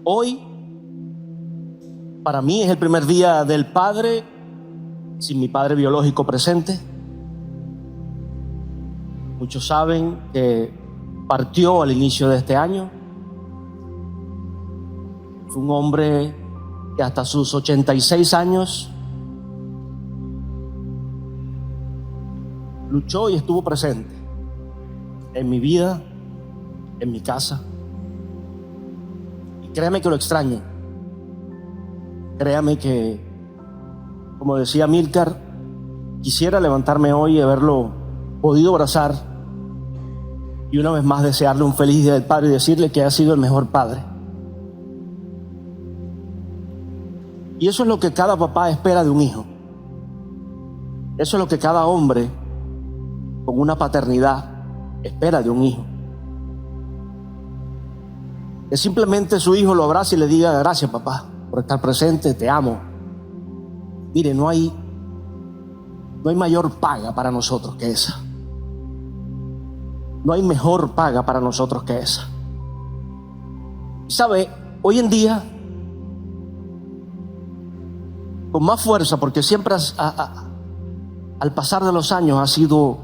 Hoy, para mí es el primer día del padre, sin mi padre biológico presente. Muchos saben que partió al inicio de este año. Fue un hombre que hasta sus 86 años luchó y estuvo presente en mi vida, en mi casa. Y créame que lo extraño. Créame que, como decía Milcar, quisiera levantarme hoy y haberlo podido abrazar y una vez más desearle un feliz Día del Padre y decirle que ha sido el mejor padre. Y eso es lo que cada papá espera de un hijo. Eso es lo que cada hombre con una paternidad espera de un hijo. Que simplemente su hijo lo abrace y le diga: gracias, papá, por estar presente, te amo. Mire, no hay mayor paga para nosotros que esa. No hay mejor paga para nosotros que esa. Y sabe, hoy en día, con más fuerza, porque siempre al pasar de los años ha sido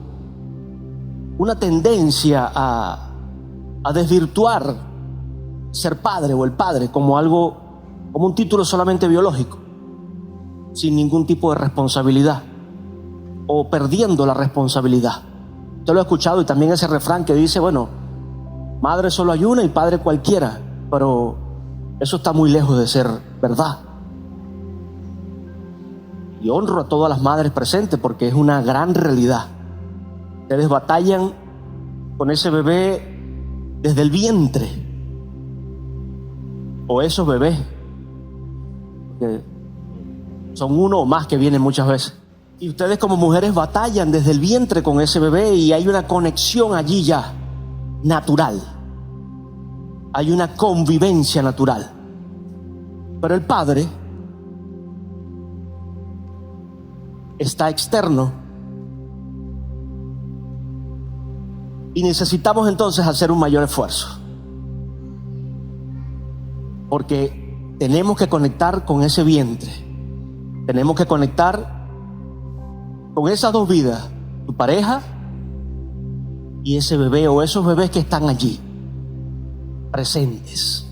una tendencia a desvirtuar ser padre o el padre como algo, como un título solamente biológico, sin ningún tipo de responsabilidad o perdiendo la responsabilidad. Usted lo ha escuchado, y también ese refrán que dice, bueno, madre solo hay una y padre cualquiera, pero eso está muy lejos de ser verdad. Y honro a todas las madres presentes porque es una gran realidad. Ustedes batallan con ese bebé desde el vientre, o esos bebés, que son uno o más que vienen muchas veces. Y ustedes como mujeres batallan desde el vientre con ese bebé y hay una conexión allí ya natural. Hay una convivencia natural. Pero el padre está externo. Y necesitamos entonces hacer un mayor esfuerzo. Porque tenemos que conectar con ese vientre. Tenemos que conectar con esas dos vidas, tu pareja y ese bebé o esos bebés que están allí, presentes,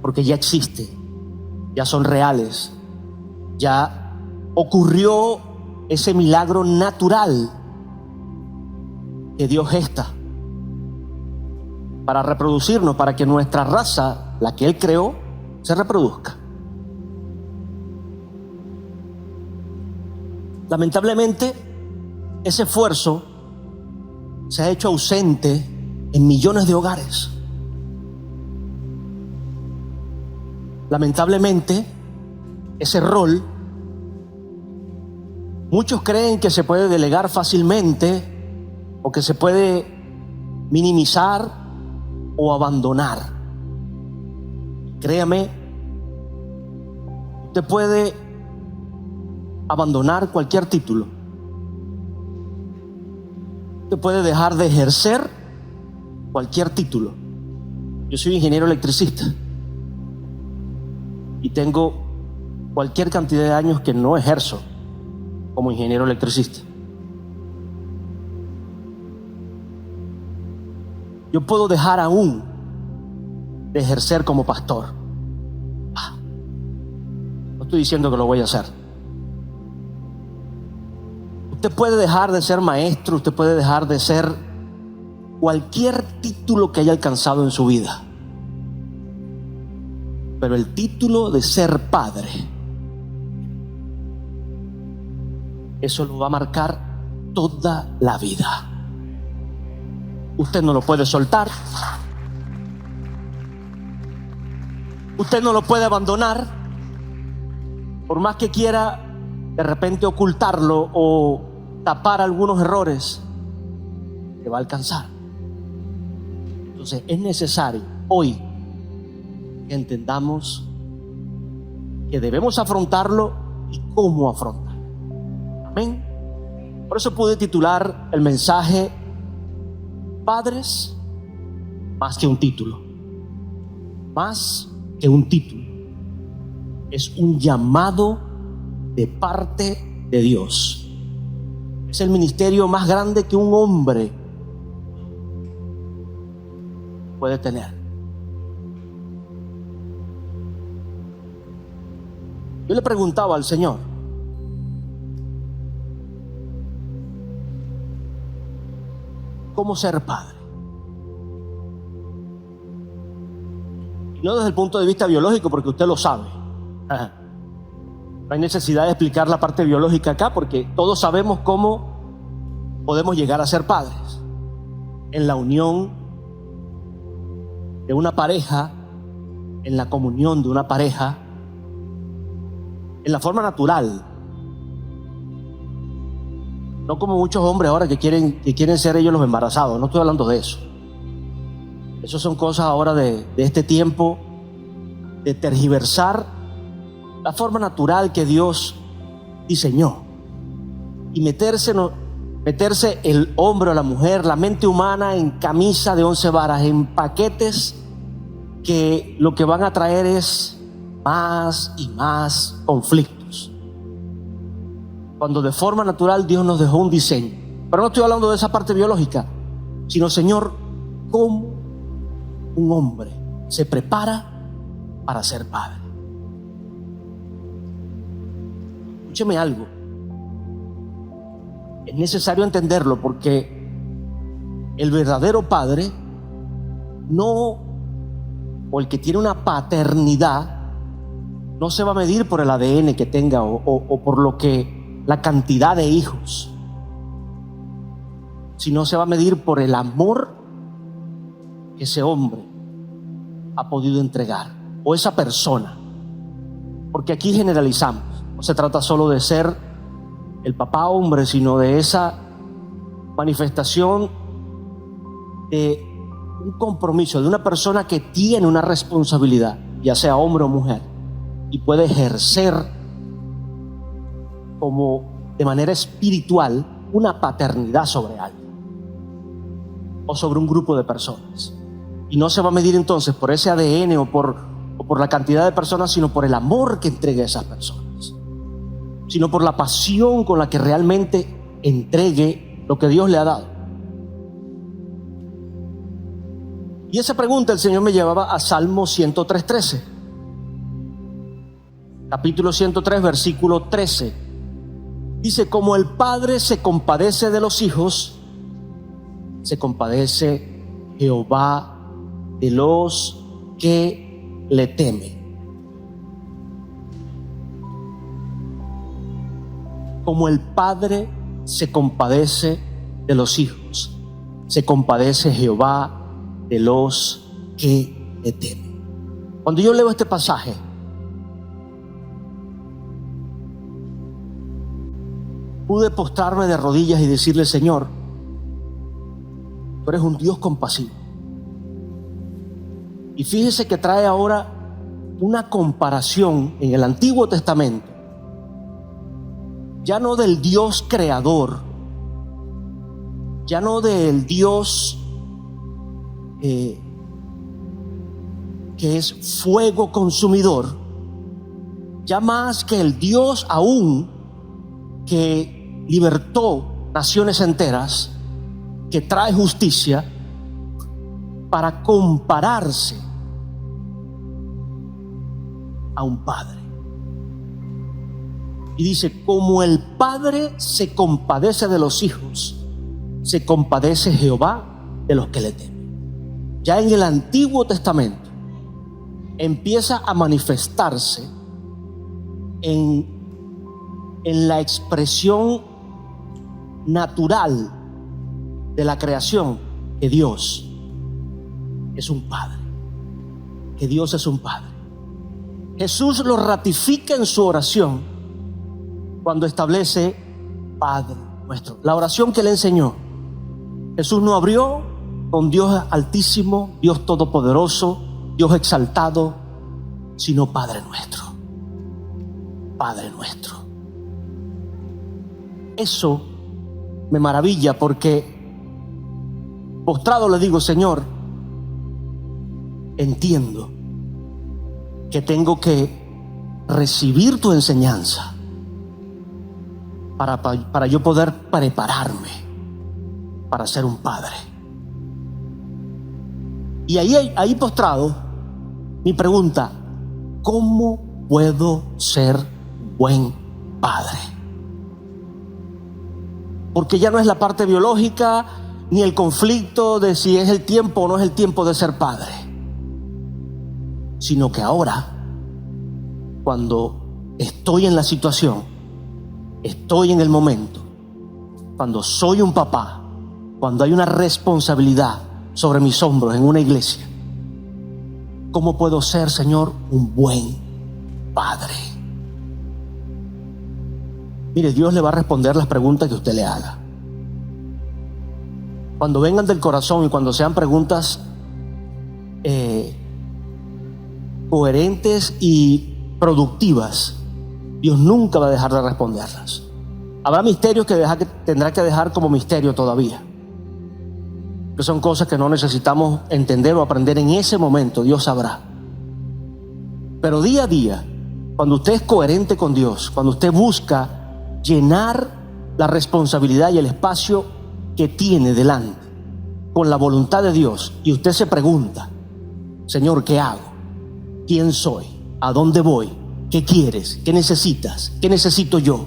porque ya existen, ya son reales, ya ocurrió ese milagro natural que Dios gesta para reproducirnos, para que nuestra raza, la que Él creó, se reproduzca. Lamentablemente, ese esfuerzo se ha hecho ausente en millones de hogares. Lamentablemente, ese rol, muchos creen que se puede delegar fácilmente o que se puede minimizar o abandonar. Créame, usted puede abandonar cualquier título. Usted puede dejar de ejercer cualquier título. Yo soy ingeniero electricista y tengo cualquier cantidad de años que no ejerzo como ingeniero electricista. Yo puedo dejar aún de ejercer como pastor. No estoy diciendo que lo voy a hacer. Usted puede dejar de ser maestro, usted puede dejar de ser cualquier título que haya alcanzado en su vida. Pero el título de ser padre, eso lo va a marcar toda la vida. Usted no lo puede soltar. Usted no lo puede abandonar. Por más que quiera de repente ocultarlo o tapar algunos errores, te va a alcanzar. Entonces es necesario hoy que entendamos que debemos afrontarlo y cómo afrontarlo. Amén. Por eso pude titular el mensaje: Padres más que un título, más que un título. Es un llamado de parte de Dios. Es el ministerio más grande que un hombre puede tener. Yo le preguntaba al Señor, ¿cómo ser padre? Y no desde el punto de vista biológico, porque usted lo sabe. No hay necesidad de explicar la parte biológica acá, porque todos sabemos cómo podemos llegar a ser padres. En la unión de una pareja, en la comunión de una pareja, en la forma natural. No como muchos hombres ahora que quieren ser ellos los embarazados. No estoy hablando de eso. Eso son cosas ahora de este tiempo, de tergiversar la forma natural que Dios diseñó y meterse el hombre o la mujer, la mente humana, en camisa de 11 varas, en paquetes que lo que van a traer es más y más conflictos, cuando de forma natural Dios nos dejó un diseño. Pero no estoy hablando de esa parte biológica, sino, Señor, ¿cómo un hombre se prepara para ser padre? Escúcheme algo, es necesario entenderlo, porque el verdadero padre, no, o el que tiene una paternidad, no se va a medir por el ADN que tenga o por la cantidad de hijos, sino se va a medir por el amor que ese hombre ha podido entregar, o esa persona. Porque aquí generalizamos, no se trata solo de ser el papá hombre, sino de esa manifestación de un compromiso de una persona que tiene una responsabilidad, ya sea hombre o mujer, y puede ejercer como de manera espiritual una paternidad sobre alguien o sobre un grupo de personas. Y no se va a medir entonces por ese ADN o por la cantidad de personas, sino por el amor que entregue a esas personas, sino por la pasión con la que realmente entregue lo que Dios le ha dado. Y esa pregunta el Señor me llevaba a Salmo 103:13. Capítulo 103, versículo 13. Dice: como el padre se compadece de los hijos, se compadece Jehová de los que le temen. Como el padre se compadece de los hijos, se compadece Jehová de los que le temen. Cuando yo leo este pasaje, pude postrarme de rodillas y decirle: Señor, tú eres un Dios compasivo. Y fíjese que trae ahora una comparación en el Antiguo Testamento, ya no del Dios creador, ya no del Dios que es fuego consumidor, ya más que el Dios aún que libertó naciones enteras, que trae justicia, para compararse a un padre. Y dice: como el padre se compadece de los hijos, se compadece Jehová de los que le temen. Ya en el Antiguo Testamento empieza a manifestarse en la expresión natural de la creación que Dios es un padre, que Dios es un padre. Jesús lo ratifica en su oración cuando establece Padre nuestro. La oración que le enseñó, Jesús no abrió con Dios altísimo, Dios todopoderoso, Dios exaltado, sino Padre nuestro. Padre nuestro. Eso me maravilla, porque postrado le digo: Señor, entiendo que tengo que recibir tu enseñanza para yo poder prepararme para ser un padre. Y ahí postrado, mi pregunta: ¿cómo puedo ser buen padre? Porque ya no es la parte biológica ni el conflicto de si es el tiempo o no es el tiempo de ser padre, sino que ahora, cuando estoy en la situación, estoy en el momento, cuando soy un papá, cuando hay una responsabilidad sobre mis hombros en una iglesia, ¿cómo puedo ser, Señor, un buen padre? Mire, Dios le va a responder las preguntas que usted le haga. Cuando vengan del corazón y cuando sean preguntas coherentes y productivas, Dios nunca va a dejar de responderlas. Habrá misterios que tendrá que dejar como misterio todavía, que son cosas que no necesitamos entender o aprender en ese momento. Dios sabrá. Pero día a día, cuando usted es coherente con Dios, cuando usted busca llenar la responsabilidad y el espacio que tiene delante con la voluntad de Dios, y usted se pregunta: Señor, ¿qué hago? ¿Quién soy? ¿A dónde voy? ¿Qué quieres? ¿Qué necesitas? ¿Qué necesito yo?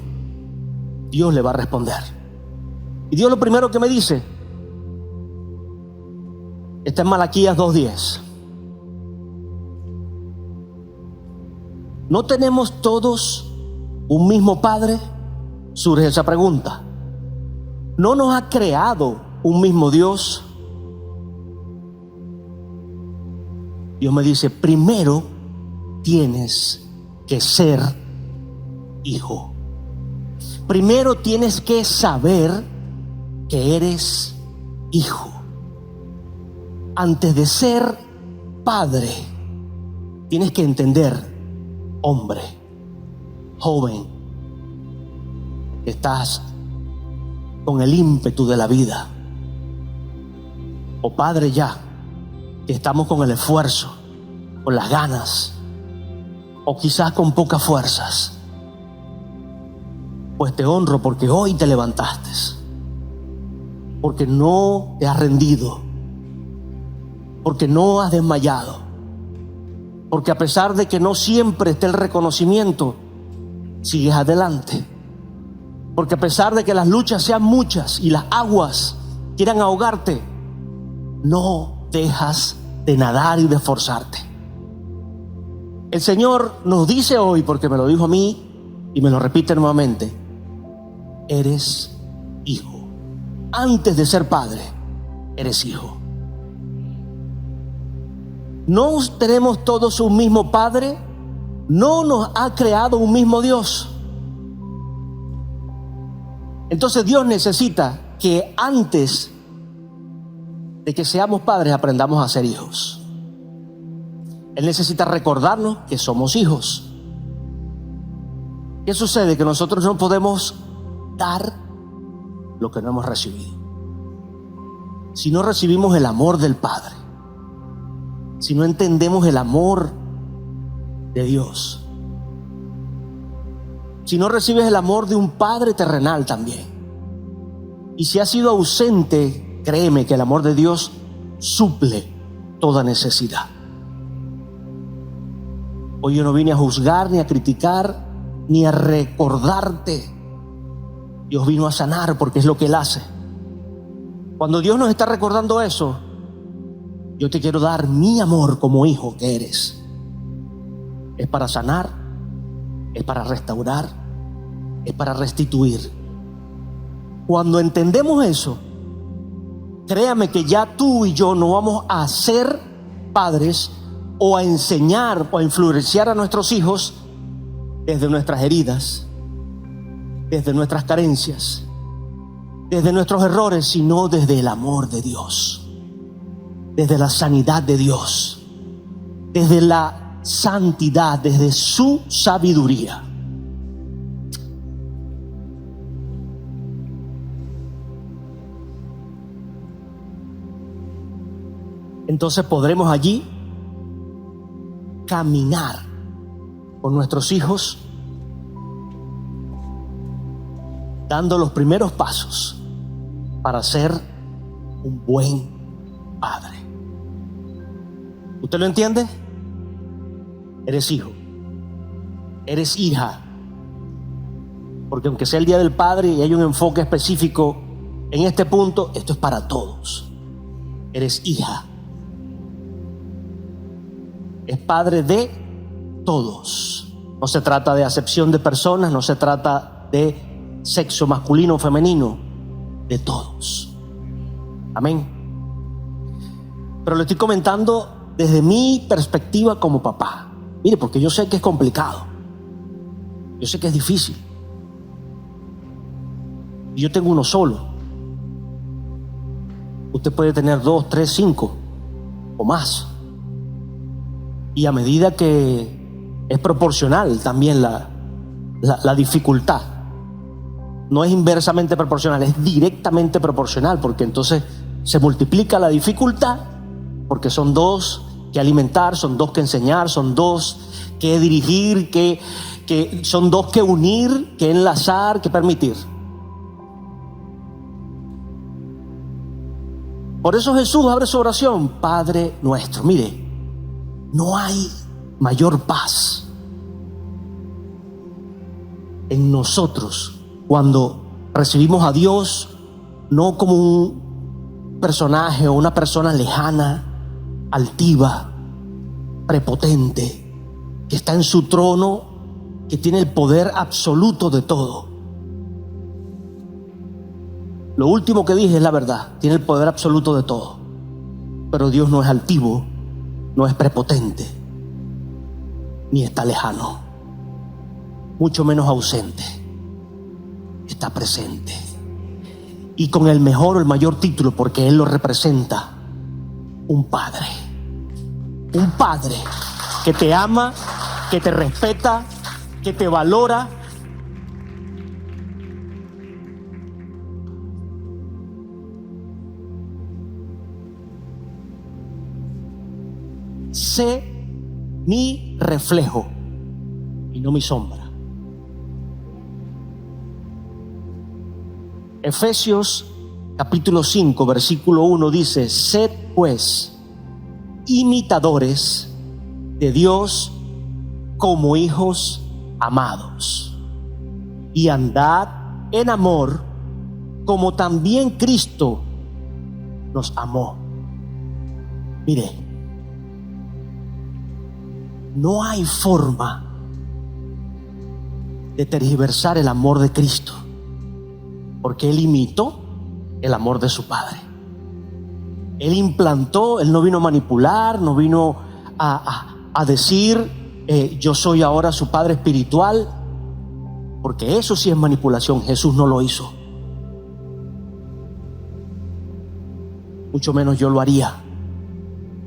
Dios le va a responder. Y Dios lo primero que me dice está en Malaquías 2:10. ¿No tenemos todos un mismo Padre? Surge esa pregunta. ¿No nos ha creado un mismo Dios? Dios me dice: primero tienes que ser hijo. Primero tienes que saber que eres hijo. Antes de ser padre, tienes que entender, hombre, joven, que estás con el ímpetu de la vida, o padre ya, que estamos con el esfuerzo, con las ganas, o quizás con pocas fuerzas. Pues te honro porque hoy te levantaste, porque no te has rendido, porque no has desmayado, porque a pesar de que no siempre esté el reconocimiento, sigues adelante, porque a pesar de que las luchas sean muchas y las aguas quieran ahogarte, no dejas de nadar y de esforzarte. El Señor nos dice hoy, porque me lo dijo a mí y me lo repite nuevamente: eres hijo. Antes de ser padre, eres hijo. No tenemos todos un mismo Padre, no nos ha creado un mismo Dios. Entonces Dios necesita que antes de que seamos padres aprendamos a ser hijos. Él necesita recordarnos que somos hijos. ¿Qué sucede? Que nosotros no podemos dar lo que no hemos recibido. Si no recibimos el amor del Padre, si no entendemos el amor de Dios, si no recibes el amor de un Padre terrenal también, y si has sido ausente, créeme que el amor de Dios suple toda necesidad. Hoy yo no vine a juzgar, ni a criticar, ni a recordarte. Dios vino a sanar, porque es lo que Él hace. Cuando Dios nos está recordando eso, yo te quiero dar mi amor como hijo que eres. Es para sanar, es para restaurar, es para restituir. Cuando entendemos eso, créame que ya tú y yo no vamos a ser padres o a enseñar o a influenciar a nuestros hijos desde nuestras heridas, desde nuestras carencias, desde nuestros errores, sino desde el amor de Dios, desde la sanidad de Dios, desde la santidad, desde su sabiduría. Entonces podremos allí caminar con nuestros hijos, dando los primeros pasos para ser un buen padre. ¿Usted lo entiende? Eres hijo, eres hija, porque aunque sea el Día del Padre y hay un enfoque específico en este punto, esto es para todos. Eres hija, es padre de todos. No se trata de acepción de personas, no se trata de sexo masculino o femenino, de todos. Amén. Pero le estoy comentando desde mi perspectiva como papá. Mire, porque yo sé que es complicado, yo sé que es difícil, y yo tengo uno solo. Usted puede tener 2, 3, 5 o más, y a medida que es proporcional también la dificultad. No es inversamente proporcional, es directamente proporcional, porque entonces se multiplica la dificultad, porque son 2 que alimentar, son 2 que enseñar, son 2 que dirigir, que son 2 que unir, que enlazar, que permitir. Por eso Jesús abre su oración: Padre nuestro. Mire, no hay mayor paz en nosotros cuando recibimos a Dios no como un personaje o una persona lejana, altiva, prepotente, que está en su trono, que tiene el poder absoluto de todo. Lo último que dije es la verdad, tiene el poder absoluto de todo. Pero Dios no es altivo, no es prepotente, ni está lejano, mucho menos ausente. Está presente, y con el mejor o el mayor título, porque Él lo representa: un padre. Un padre que te ama, que te respeta, que te valora. Sé mi reflejo y no mi sombra. Efesios capítulo 5 versículo 1 dice: sed pues imitadores de Dios como hijos amados, y andad en amor como también Cristo nos amó. Mire, no hay forma de tergiversar el amor de Cristo, porque Él imitó el amor de su Padre. Él implantó, Él no vino a manipular, no vino a decir yo soy ahora su Padre espiritual, porque eso sí es manipulación. Jesús no lo hizo, mucho menos yo lo haría,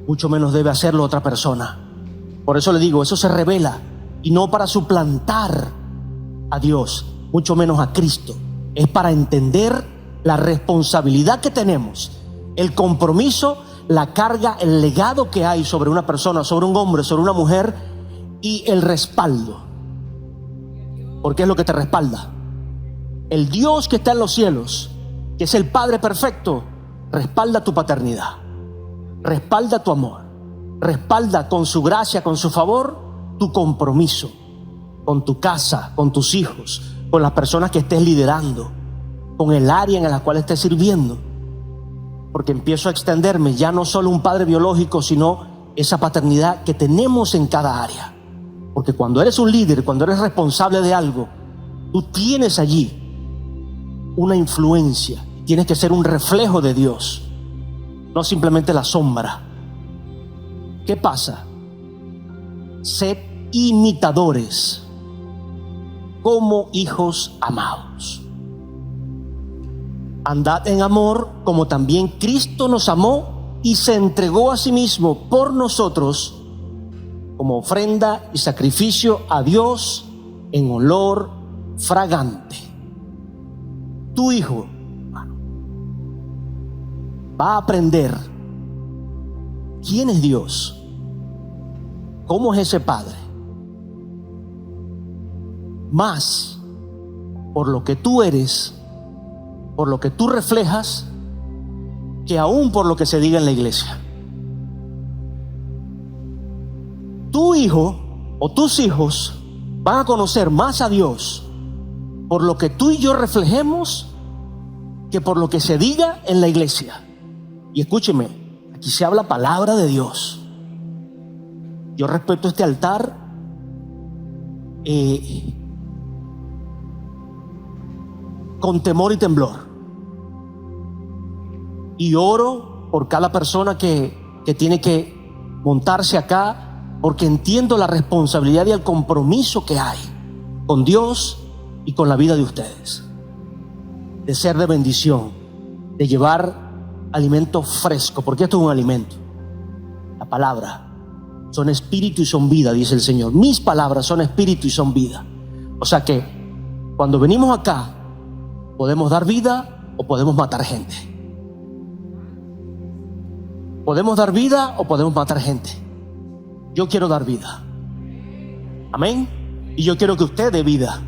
mucho menos debe hacerlo otra persona. Por eso le digo, eso se revela, y no para suplantar a Dios, mucho menos a Cristo. Es para entender la responsabilidad que tenemos, el compromiso, la carga, el legado que hay sobre una persona, sobre un hombre, sobre una mujer, y el respaldo. Porque es lo que te respalda. El Dios que está en los cielos, que es el Padre perfecto, respalda tu paternidad, respalda tu amor, respalda con su gracia, con su favor, tu compromiso con tu casa, con tus hijos, con las personas que estés liderando, con el área en la cual estés sirviendo. Porque empiezo a extenderme, ya no solo un padre biológico, sino esa paternidad que tenemos en cada área. Porque cuando eres un líder, cuando eres responsable de algo, tú tienes allí una influencia, tienes que ser un reflejo de Dios, no simplemente la sombra. ¿Qué pasa? Sed imitadores como hijos amados. Andad en amor como también Cristo nos amó y se entregó a sí mismo por nosotros como ofrenda y sacrificio a Dios en olor fragante. Tu hijo va a aprender quién es Dios, cómo es ese Padre, más por lo que tú eres, por lo que tú reflejas, que aún por lo que se diga en la iglesia. Tu hijo o tus hijos van a conocer más a Dios por lo que tú y yo reflejemos que por lo que se diga en la iglesia. Y escúcheme, aquí se habla palabra de Dios. Yo respeto este altar con temor y temblor, y oro por cada persona que tiene que montarse acá, porque entiendo la responsabilidad y el compromiso que hay con Dios y con la vida de ustedes, de ser de bendición, de llevar alimento fresco, porque esto es un alimento. La palabra son espíritu y son vida, dice el Señor. Mis palabras son espíritu y son vida. O sea que cuando venimos acá, podemos dar vida o podemos matar gente. Podemos dar vida o podemos matar gente. Yo quiero dar vida. Amén. Y yo quiero que usted dé vida.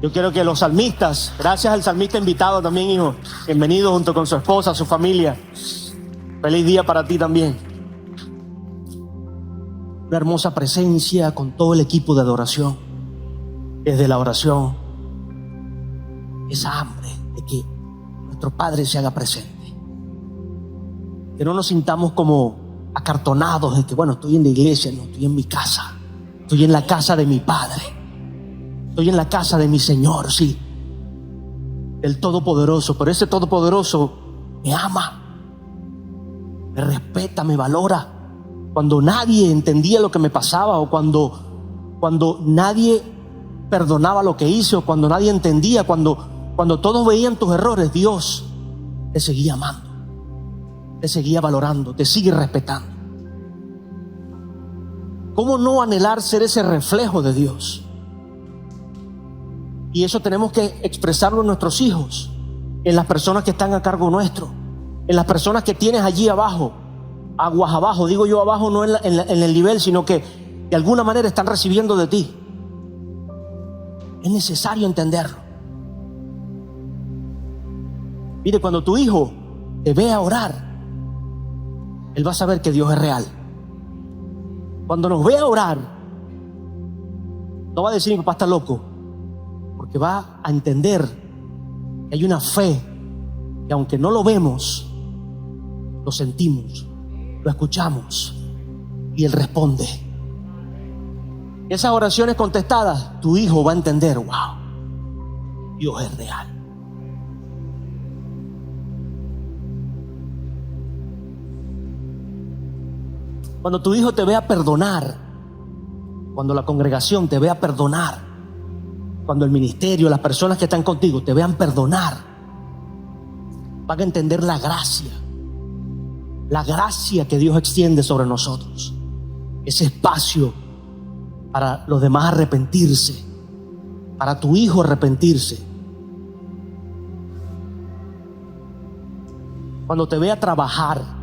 Yo quiero que los salmistas, gracias al salmista invitado también, hijo, bienvenido junto con su esposa, su familia. Feliz día para ti también. Una hermosa presencia con todo el equipo de adoración. Desde la oración, esa hambre de que nuestro Padre se haga presente. Que no nos sintamos como acartonados de que, bueno, estoy en la iglesia, no, estoy en mi casa. Estoy en la casa de mi Padre. Estoy en la casa de mi Señor, sí. El Todopoderoso. Pero ese Todopoderoso me ama, me respeta, me valora. Cuando nadie entendía lo que me pasaba, o cuando nadie perdonaba lo que hice, o cuando nadie entendía, cuando todos veían tus errores, Dios te seguía amando, te seguía valorando, te sigue respetando. ¿Cómo no anhelar ser ese reflejo de Dios? Y eso tenemos que expresarlo en nuestros hijos, en las personas que están a cargo nuestro, en las personas que tienes allí abajo, aguas abajo. Digo yo abajo no en el nivel, sino que de alguna manera están recibiendo de ti. Es necesario entenderlo. Mire, cuando tu hijo te vea orar, él va a saber que Dios es real. Cuando nos vea orar, no va a decir mi papá está loco, porque va a entender que hay una fe que aunque no lo vemos, lo sentimos, lo escuchamos y Él responde. Esas oraciones contestadas, tu hijo va a entender, wow, Dios es real. Cuando tu hijo te vea perdonar, cuando la congregación te vea perdonar, cuando el ministerio, las personas que están contigo te vean perdonar, van a entender la gracia que Dios extiende sobre nosotros. Ese espacio para los demás arrepentirse, para tu hijo arrepentirse. Cuando te vea trabajar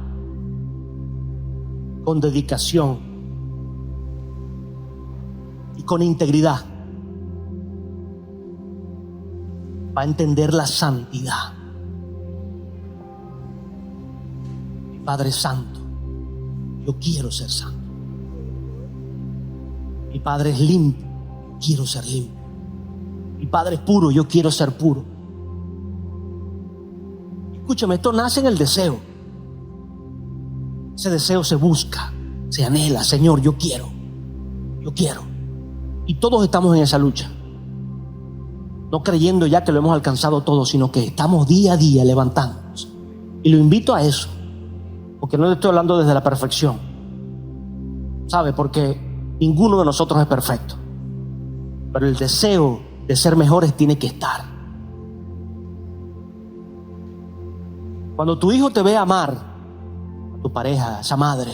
con dedicación y con integridad, va a entender la santidad. Mi Padre es santo, yo quiero ser santo. Mi Padre es limpio, quiero ser limpio. Mi Padre es puro, yo quiero ser puro. Escúchame, esto nace en el deseo. Ese deseo se busca, se anhela. Señor, yo quiero. Y todos estamos en esa lucha. No creyendo ya que lo hemos alcanzado todo, sino que estamos día a día levantándonos. Y lo invito a eso, porque no le estoy hablando desde la perfección. ¿Sabe? Porque ninguno de nosotros es perfecto. Pero el deseo de ser mejores tiene que estar. Cuando tu hijo te ve amar a tu pareja, a esa madre,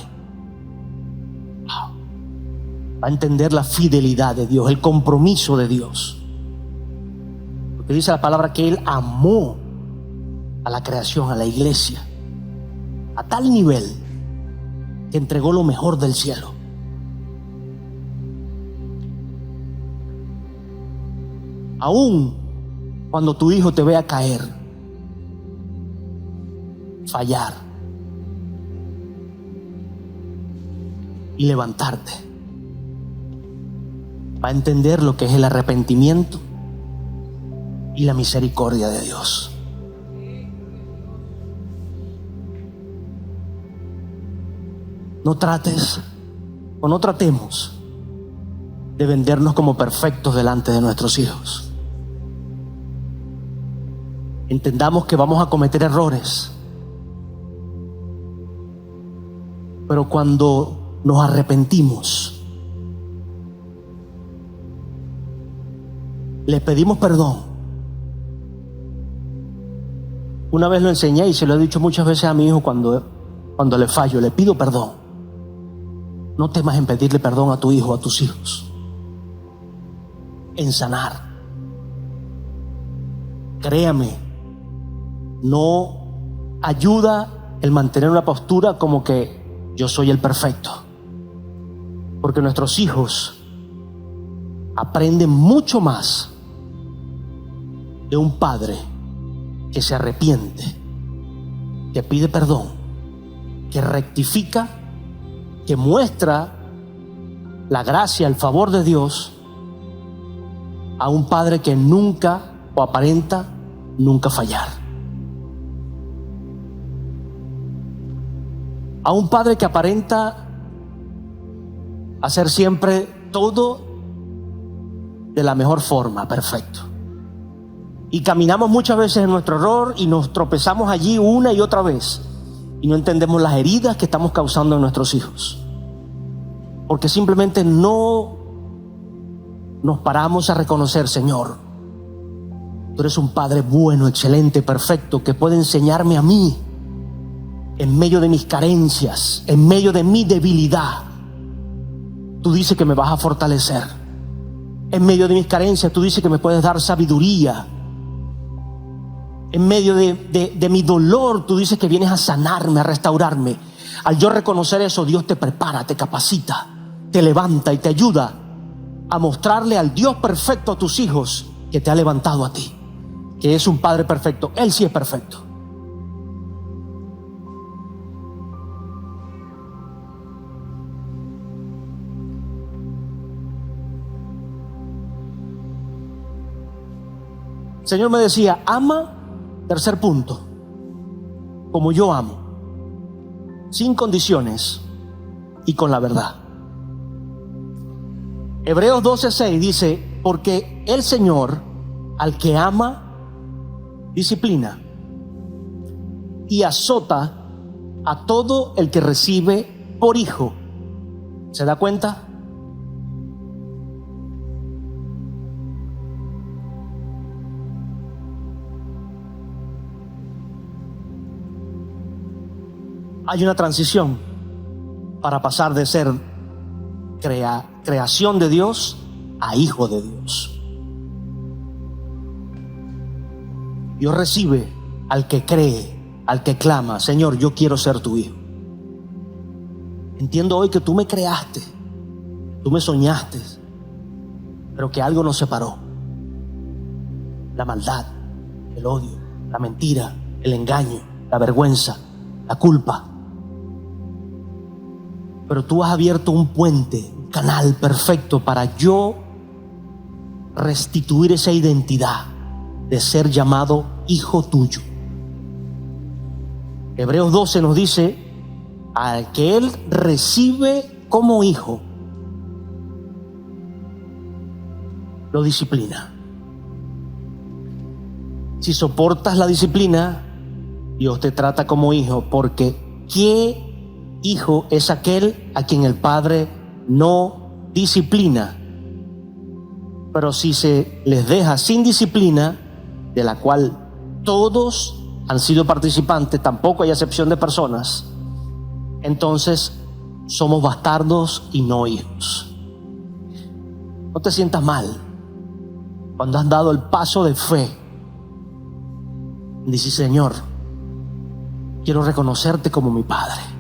va a entender la fidelidad de Dios, el compromiso de Dios. Porque dice la palabra que Él amó a la creación, a la iglesia, a tal nivel que entregó lo mejor del cielo. Aún cuando tu hijo te vea caer, fallar y levantarte, va a entender lo que es el arrepentimiento y la misericordia de Dios. No trates o no tratemos de vendernos como perfectos delante de nuestros hijos. Entendamos que vamos a cometer errores, pero cuando nos arrepentimos, le pedimos perdón. Una vez lo enseñé y se lo he dicho muchas veces a mi hijo cuando le fallo, le pido perdón. No temas en pedirle perdón a tu hijo, a tus hijos, en sanar. Créame, no ayuda el mantener una postura como que yo soy el perfecto, porque nuestros hijos aprenden mucho más de un padre que se arrepiente, que pide perdón, que rectifica, que muestra la gracia, el favor de Dios, a un padre que nunca o aparenta nunca fallar. A un padre que aparenta hacer siempre todo de la mejor forma, perfecto. Y caminamos muchas veces en nuestro error y nos tropezamos allí una y otra vez. Y no entendemos las heridas que estamos causando en nuestros hijos, porque simplemente no nos paramos a reconocer: Señor, tú eres un Padre bueno, excelente, perfecto, que puede enseñarme a mí en medio de mis carencias, en medio de mi debilidad. Tú dices que me vas a fortalecer. En medio de mis carencias, tú dices que me puedes dar sabiduría. En medio de mi dolor, tú dices que vienes a sanarme, a restaurarme. Al yo reconocer eso, Dios te prepara, te capacita, te levanta y te ayuda a mostrarle al Dios perfecto a tus hijos que te ha levantado a ti, que es un Padre perfecto. Él sí es perfecto. El Señor me decía: ama, tercer punto, como yo amo, sin condiciones y con la verdad. Hebreos 12:6 dice: porque el Señor al que ama disciplina y azota a todo el que recibe por hijo. ¿Se da cuenta? Hay una transición para pasar de ser creación de Dios a hijo de Dios. Dios recibe al que cree, al que clama: Señor, yo quiero ser tu hijo. Entiendo hoy que tú me creaste, tú me soñaste, pero que algo nos separó: la maldad, el odio, la mentira, el engaño, la vergüenza, la culpa. Pero tú has abierto un puente, un canal perfecto para yo restituir esa identidad de ser llamado hijo tuyo. Hebreos 12 nos dice: al que Él recibe como hijo, lo disciplina. Si soportas la disciplina, Dios te trata como hijo, porque ¿qué hijo es aquel a quien el Padre no disciplina? Pero si se les deja sin disciplina, de la cual todos han sido participantes, tampoco hay excepción de personas, entonces somos bastardos y no hijos. No te sientas mal cuando has dado el paso de fe. Dice: Señor, quiero reconocerte como mi Padre.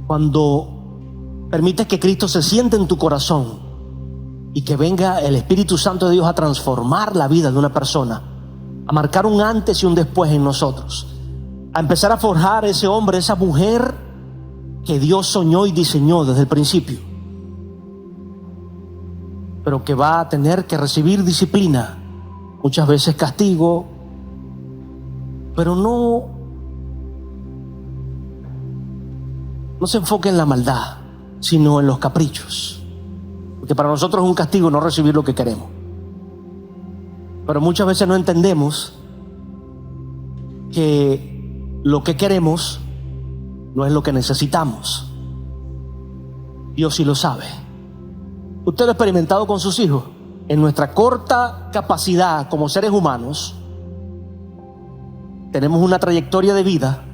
Cuando permites que Cristo se siente en tu corazón y que venga el Espíritu Santo de Dios a transformar la vida de una persona, a marcar un antes y un después en nosotros, a empezar a forjar ese hombre, esa mujer que Dios soñó y diseñó desde el principio, pero que va a tener que recibir disciplina, muchas veces castigo, pero no se enfoque en la maldad, sino en los caprichos. Porque para nosotros es un castigo no recibir lo que queremos. Pero muchas veces no entendemos que lo que queremos no es lo que necesitamos. Dios sí lo sabe. Usted lo ha experimentado con sus hijos. En nuestra corta capacidad como seres humanos, tenemos una trayectoria de vida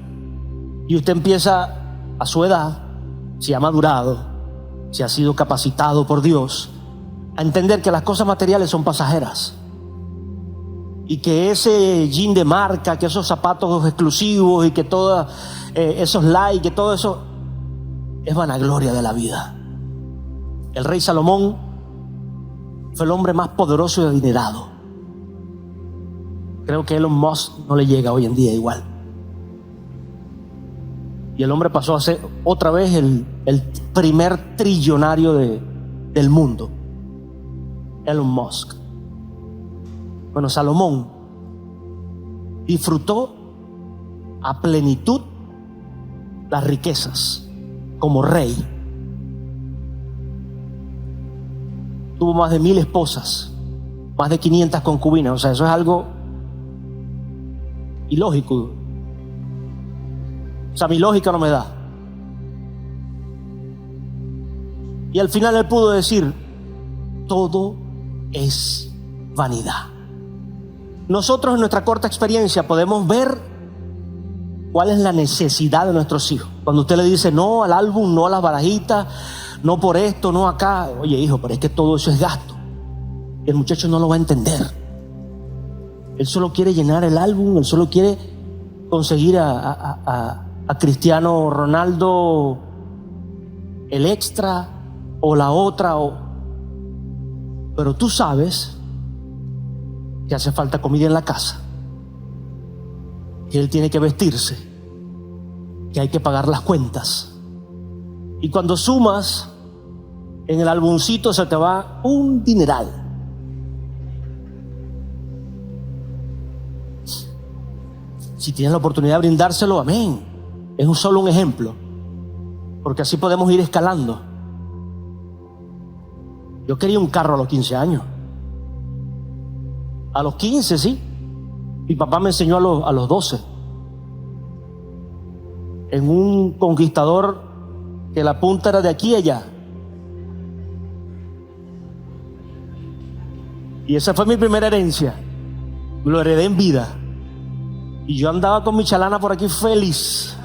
y usted empieza a su edad, si ha madurado, si ha sido capacitado por Dios, a entender que las cosas materiales son pasajeras y que ese jean de marca, que esos zapatos exclusivos y que todos esos likes, que todo eso es vanagloria de la vida. El rey Salomón fue el hombre más poderoso y adinerado. Creo que Elon Musk no le llega hoy en día igual. Y el hombre pasó a ser otra vez el primer trillonario del mundo. Elon Musk. Bueno, Salomón disfrutó a plenitud las riquezas como rey. Tuvo más de 1000 esposas, más de 500 concubinas. O sea, eso es algo ilógico. O sea, mi lógica no me da. Y al final él pudo decir: todo es vanidad. Nosotros en nuestra corta experiencia podemos ver cuál es la necesidad de nuestros hijos. Cuando usted le dice no al álbum, no a las barajitas, no por esto, no acá. Oye, hijo, pero es que todo eso es gasto. Y el muchacho no lo va a entender. Él solo quiere llenar el álbum, él solo quiere conseguir a Cristiano Ronaldo, el extra o la otra. Pero tú sabes que hace falta comida en la casa, que él tiene que vestirse, que hay que pagar las cuentas. Y cuando sumas, en el álbumcito se te va un dineral. Si tienes la oportunidad de brindárselo, amén. Es solo un ejemplo, porque así podemos ir escalando. Yo quería un carro a los 15 años. A los 15, sí. Mi papá me enseñó a los 12. En un Conquistador que la punta era de aquí a allá. Y esa fue mi primera herencia. Lo heredé en vida. Y yo andaba con mi chalana por aquí feliz.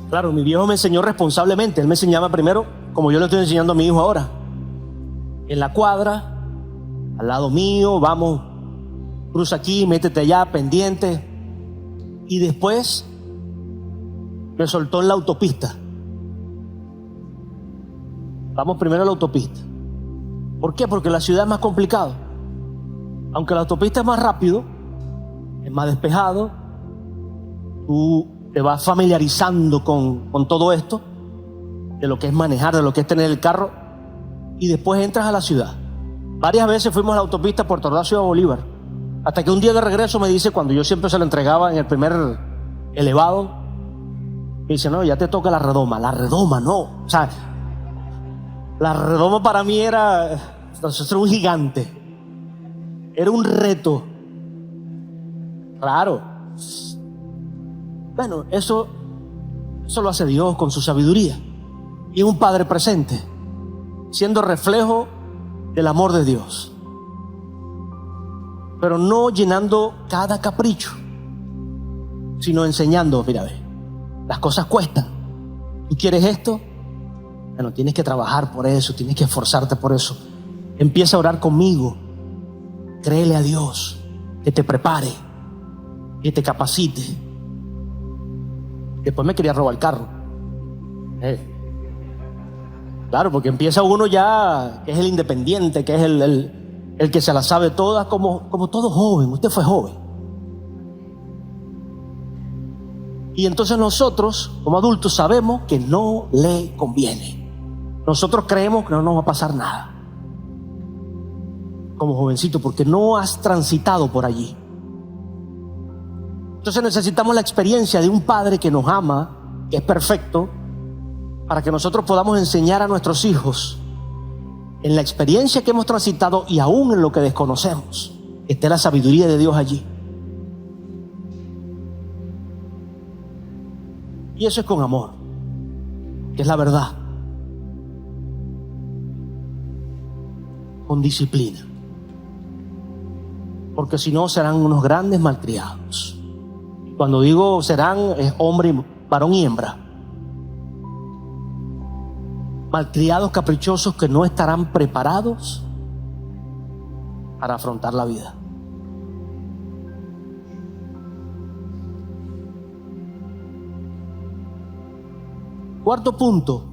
Claro, mi viejo me enseñó responsablemente. Él me enseñaba primero, como yo le estoy enseñando a mi hijo ahora. En la cuadra, al lado mío, vamos, cruza aquí, métete allá, pendiente. Y después me soltó en la autopista. Vamos primero a la autopista. ¿Por qué? Porque la ciudad es más complicado. Aunque la autopista es más rápido, es más despejado, tú te vas familiarizando con todo esto, de lo que es manejar, de lo que es tener el carro, y después entras a la ciudad. Varias veces fuimos a la autopista Puerto Ordaz, Ciudad Bolívar, hasta que un día de regreso me dice, cuando yo siempre se lo entregaba en el primer elevado, me dice: no, ya te toca la redoma. La redoma, no. O sea, la redoma para mí era un gigante, era un reto. Claro. Bueno, eso lo hace Dios con su sabiduría. Y un padre presente, siendo reflejo del amor de Dios. Pero no llenando cada capricho, sino enseñando: mira, ve, las cosas cuestan. ¿Tú quieres esto? Bueno, tienes que trabajar por eso, tienes que esforzarte por eso. Empieza a orar conmigo. Créele a Dios que te prepare, que te capacite. Después me quería robar el carro. Claro, porque empieza uno ya, que es el independiente, que es el que se la sabe todas, como todo joven. Usted fue joven. Y entonces nosotros, como adultos, sabemos que no le conviene. Nosotros creemos que no nos va a pasar nada como jovencito, porque no has transitado por allí. Entonces necesitamos la experiencia de un padre que nos ama, que es perfecto, para que nosotros podamos enseñar a nuestros hijos en la experiencia que hemos transitado y aún en lo que desconocemos, que esté la sabiduría de Dios allí. Y eso es con amor, que es la verdad, con disciplina, porque si no serán unos grandes malcriados. Cuando digo serán, es hombre, varón y hembra. Malcriados, caprichosos, que no estarán preparados para afrontar la vida. Cuarto punto: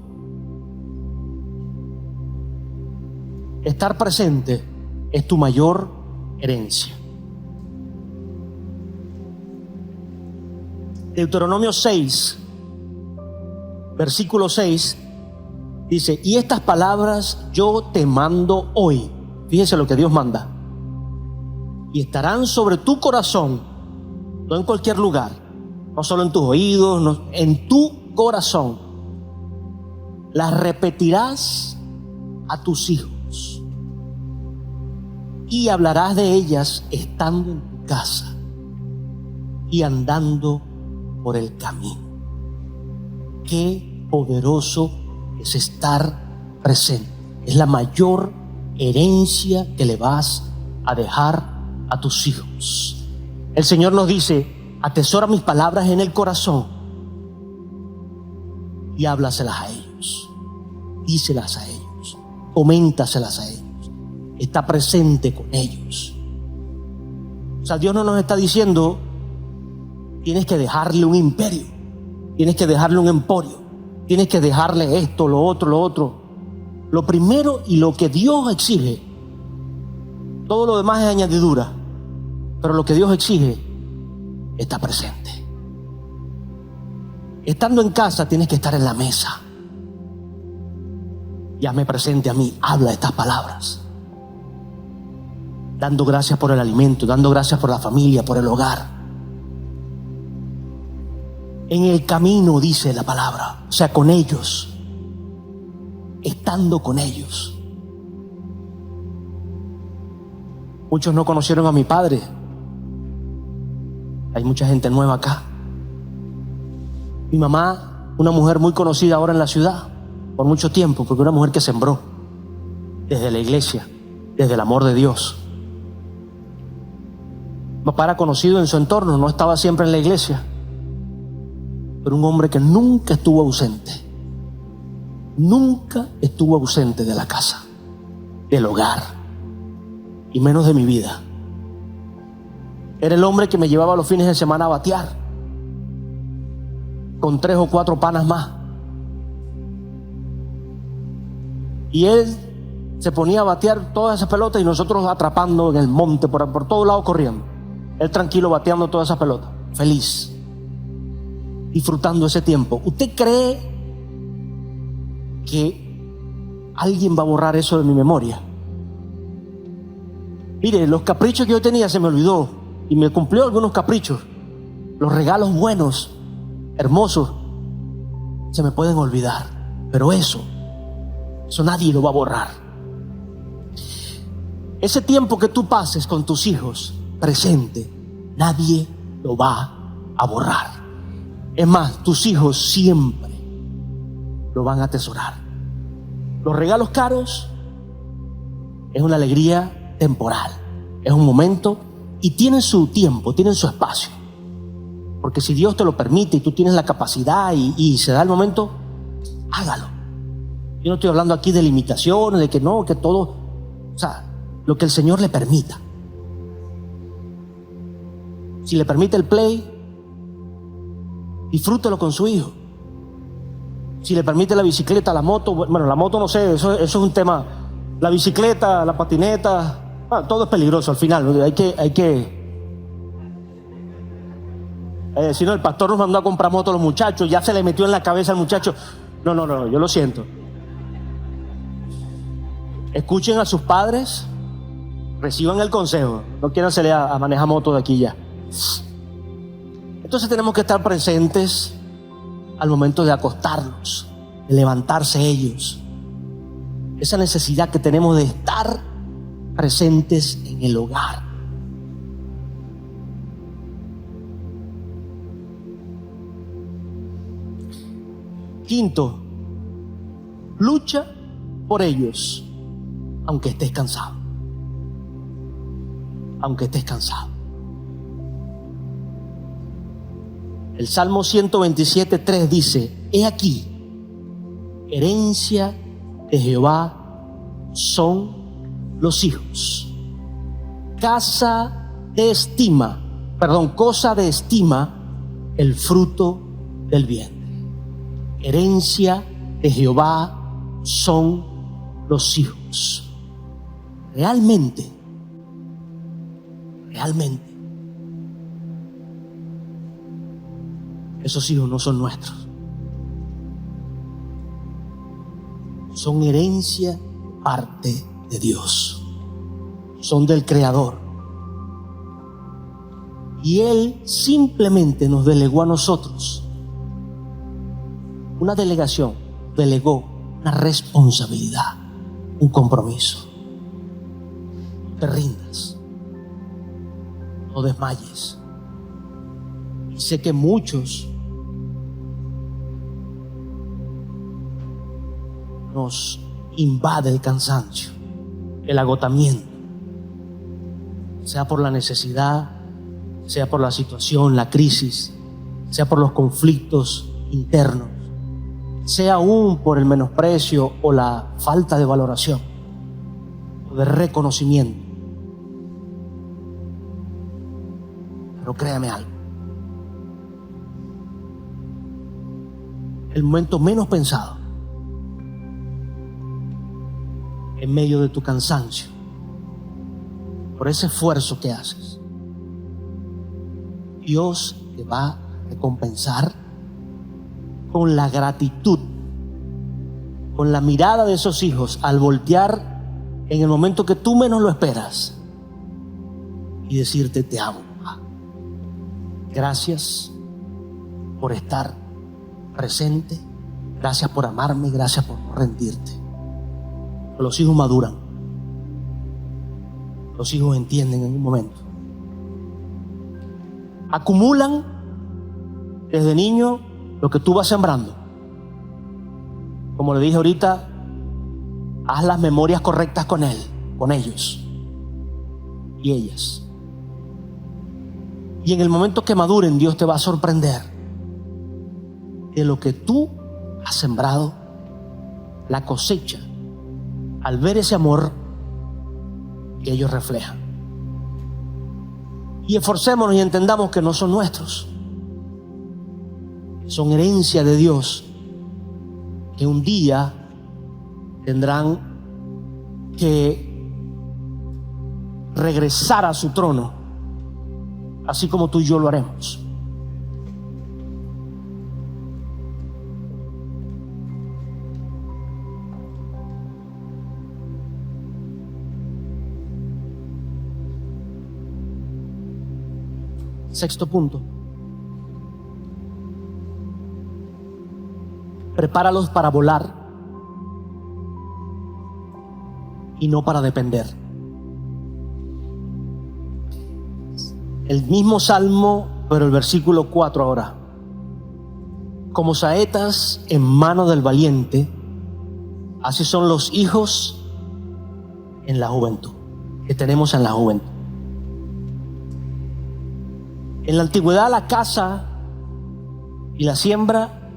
estar presente es tu mayor herencia. Deuteronomio 6, versículo 6, dice: y estas palabras yo te mando hoy. Fíjese lo que Dios manda. Y estarán sobre tu corazón, no en cualquier lugar, no solo en tus oídos, no, en tu corazón. Las repetirás a tus hijos y hablarás de ellas estando en tu casa y andando por el camino. Qué poderoso es estar presente. Es la mayor herencia que le vas a dejar a tus hijos. El Señor nos dice: atesora mis palabras en el corazón y háblaselas a ellos, díselas a ellos, coméntaselas a ellos, está presente con ellos. O sea, Dios no nos está diciendo: tienes que dejarle un imperio, tienes que dejarle un emporio, tienes que dejarle esto, lo otro, lo otro. Lo primero y lo que Dios exige, todo lo demás es añadidura, pero lo que Dios exige está presente. Estando en casa tienes que estar en la mesa. Y hazme presente a mí, habla estas palabras, dando gracias por el alimento, dando gracias por la familia, por el hogar. En el camino, dice la palabra, o sea, con ellos, estando con ellos. Muchos no conocieron a mi padre. Hay mucha gente nueva acá. Mi mamá, una mujer muy conocida ahora en la ciudad, por mucho tiempo, porque una mujer que sembró desde la iglesia, desde el amor de Dios. Mi papá era conocido en su entorno, no estaba siempre en la iglesia, pero un hombre que nunca estuvo ausente. Nunca estuvo ausente de la casa, del hogar, y menos de mi vida. Era el hombre que me llevaba los fines de semana a batear, con 3 o 4 panas más. Y él se ponía a batear todas esas pelotas y nosotros atrapando en el monte, por todos lados corriendo. Él tranquilo bateando todas esas pelotas, feliz, disfrutando ese tiempo. ¿Usted cree que alguien va a borrar eso de mi memoria? Mire, los caprichos que yo tenía se me olvidó y me cumplió algunos caprichos. Los regalos buenos, hermosos, se me pueden olvidar, pero eso nadie lo va a borrar. Ese tiempo que tú pases con tus hijos presente, nadie lo va a borrar. Es más, tus hijos siempre lo van a atesorar. Los regalos caros es una alegría temporal, es un momento y tienen su tiempo, tienen su espacio. Porque si Dios te lo permite y tú tienes la capacidad y se da el momento, hágalo. Yo no estoy hablando aquí de limitaciones, de que no, que todo, o sea, lo que el Señor le permita. Si le permite el play, disfrútelo con su hijo. Si le permite la bicicleta, la moto, bueno, la moto no sé, eso es un tema. La bicicleta, la patineta, todo es peligroso al final. Hay que si no, el pastor nos mandó a comprar moto a los muchachos, ya se le metió en la cabeza al muchacho. No, yo lo siento. Escuchen a sus padres, reciban el consejo, no quieran salir a manejar moto de aquí ya. Entonces tenemos que estar presentes al momento de acostarnos, de levantarse ellos. Esa necesidad que tenemos de estar presentes en el hogar. Quinto, lucha por ellos, aunque estés cansado. Aunque estés cansado. El Salmo 127:3 dice: he aquí, herencia de Jehová son los hijos. Cosa de estima el fruto del vientre. Herencia de Jehová son los hijos. Realmente, esos hijos no son nuestros. Son herencia parte de Dios. Son del Creador. Y Él simplemente nos delegó a nosotros una delegación, delegó una responsabilidad, un compromiso. No te rindas, no desmayes. Y sé que muchos nos invade el cansancio, el agotamiento, sea por la necesidad, sea por la situación, la crisis, sea por los conflictos internos, sea aún por el menosprecio o la falta de valoración o de reconocimiento. Pero créame algo, el momento menos pensado, en medio de tu cansancio, por ese esfuerzo que haces, Dios te va a recompensar con la gratitud, con la mirada de esos hijos al voltear en el momento que tú menos lo esperas y decirte: te amo, papá. Gracias por estar presente, gracias por amarme, gracias por no rendirte. Los hijos maduran, los hijos entienden en un momento, acumulan desde niño lo que tú vas sembrando. Como le dije ahorita, haz las memorias correctas con él, con ellos y ellas. Y en el momento que maduren, Dios te va a sorprender de lo que tú has sembrado, la cosecha, al ver ese amor que ellos reflejan. Y esforcémonos y entendamos que no son nuestros, son herencia de Dios, que un día tendrán que regresar a su trono, así como tú y yo lo haremos. Sexto punto: prepáralos para volar y no para depender. El mismo salmo, pero el versículo 4 ahora: como saetas en mano del valiente, así son los hijos en la juventud, que tenemos en la juventud. En la antigüedad, la caza y la siembra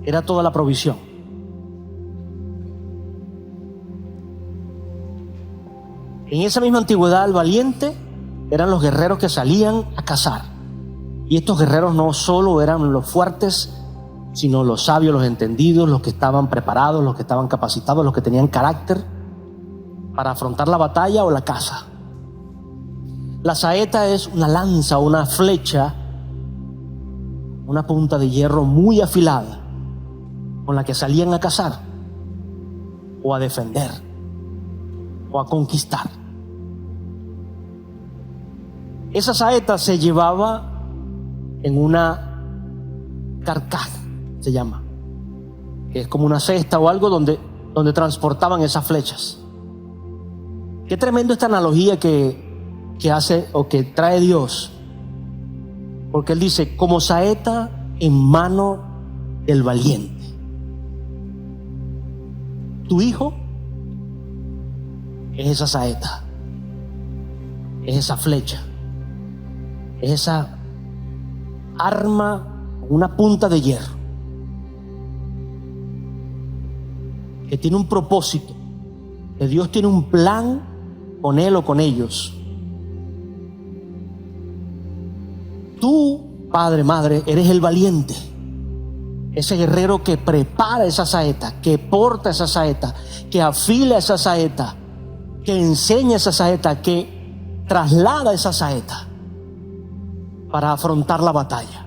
era toda la provisión. En esa misma antigüedad, el valiente eran los guerreros que salían a cazar. Y estos guerreros no solo eran los fuertes sino los sabios, los entendidos, los que estaban preparados, los que estaban capacitados, los que tenían carácter para afrontar la batalla o la caza. La saeta es una lanza o una flecha, una punta de hierro muy afilada, con la que salían a cazar o a defender o a conquistar. Esa saeta se llevaba en una carcaj, se llama, que es como una cesta o algo donde transportaban esas flechas. Qué tremendo esta analogía que hace o que trae Dios, porque Él dice: como saeta en mano del valiente. Tu hijo es esa saeta, es esa flecha, es esa arma, una punta de hierro que tiene un propósito, que Dios tiene un plan con él o con ellos. Tú, padre, madre, eres el valiente, ese guerrero que prepara esa saeta, que porta esa saeta, que afila esa saeta, que enseña esa saeta, que traslada esa saeta para afrontar la batalla.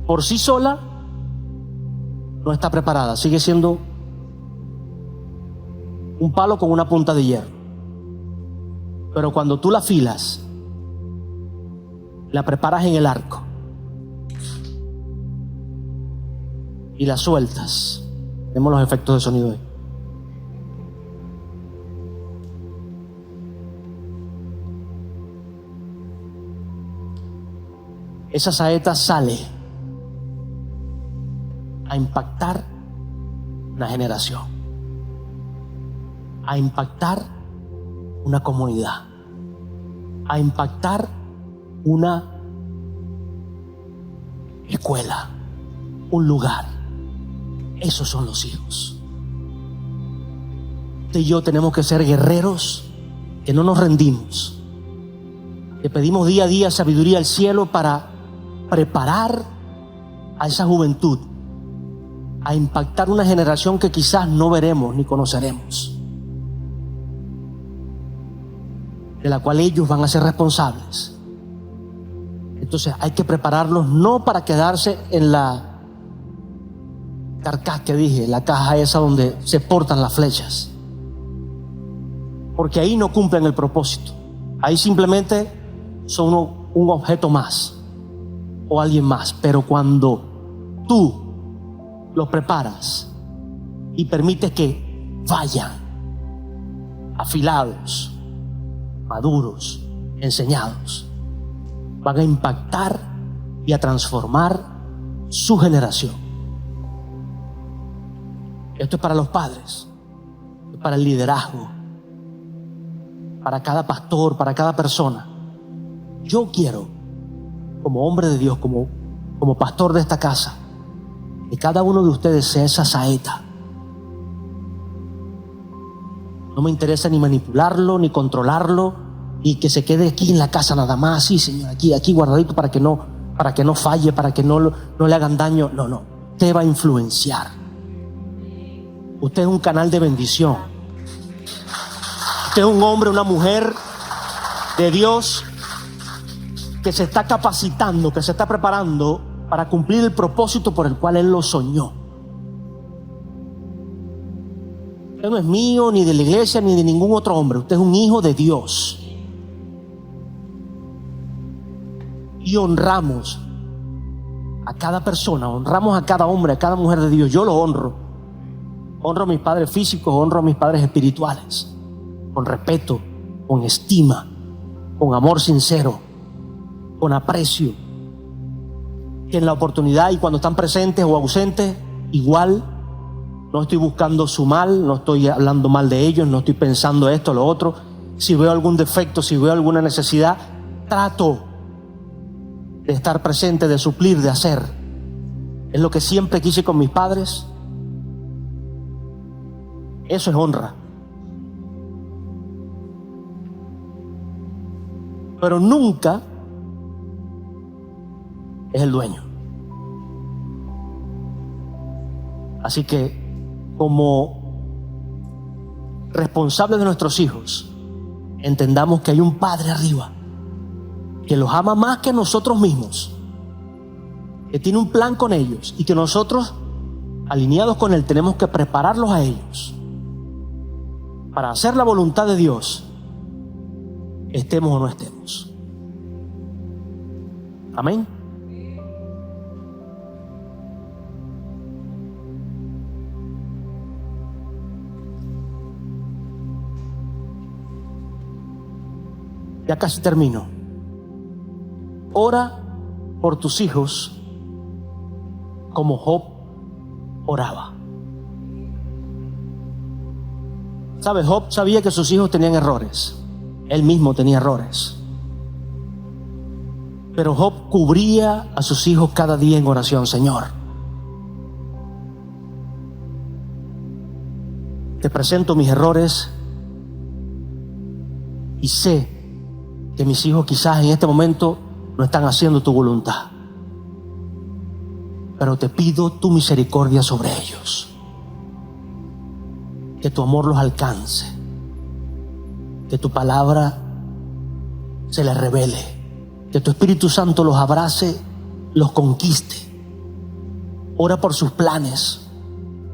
Por sí sola no está preparada, sigue siendo un palo con una punta de hierro. Pero cuando tú la afilas, la preparas en el arco y la sueltas. Tenemos los efectos de sonido ahí. Esa saeta sale a impactar una generación, a impactar una comunidad, a impactar una escuela, un lugar. Esos son los hijos. Usted y yo tenemos que ser guerreros que no nos rendimos, que pedimos día a día sabiduría al cielo para preparar a esa juventud a impactar una generación que quizás no veremos ni conoceremos, de la cual ellos van a ser responsables. Entonces hay que prepararlos no para quedarse en la carcaj que dije, la caja esa donde se portan las flechas, porque ahí no cumplen el propósito. Ahí simplemente son un objeto más o alguien más. Pero cuando tú los preparas y permites que vayan afilados, maduros, enseñados, van a impactar y a transformar su generación. Esto es para los padres, para el liderazgo, para cada pastor, para cada persona. Yo quiero, como hombre de Dios, como pastor de esta casa, que cada uno de ustedes sea esa saeta. No me interesa ni manipularlo, ni controlarlo, y que se quede aquí en la casa nada más. Sí, Señor, aquí guardadito para que no falle, para que no le hagan daño. No. Usted va a influenciar. Usted es un canal de bendición. Usted es un hombre, una mujer de Dios que se está capacitando, que se está preparando para cumplir el propósito por el cual Él lo soñó. Usted no es mío, ni de la iglesia, ni de ningún otro hombre. Usted es un hijo de Dios. Y honramos a cada persona, honramos a cada hombre, a cada mujer de Dios. Yo lo honro. Honro a mis padres físicos, honro a mis padres espirituales, con respeto, con estima, con amor sincero, con aprecio. Que en la oportunidad y cuando están presentes o ausentes, igual. No estoy buscando su mal, no estoy hablando mal de ellos, no estoy pensando esto o lo otro. Si veo algún defecto, si veo alguna necesidad, trato de estar presente, de suplir, de hacer. Es lo que siempre quise con mis padres. Eso es honra. Pero nunca es el dueño. Así que, como responsables de nuestros hijos, entendamos que hay un Padre arriba que los ama más que nosotros mismos, que tiene un plan con ellos y que nosotros, alineados con Él, tenemos que prepararlos a ellos para hacer la voluntad de Dios, estemos o no estemos. Amén. Ya casi termino. Ora por tus hijos como Job oraba. ¿Sabes? Job sabía que sus hijos tenían errores. Él mismo tenía errores. Pero Job cubría a sus hijos cada día en oración. Señor, te presento mis errores y sé que mis hijos quizás en este momento no están haciendo tu voluntad, pero te pido tu misericordia sobre ellos, que tu amor los alcance, que tu palabra se les revele, que tu Espíritu Santo los abrace, los conquiste. Ora por sus planes,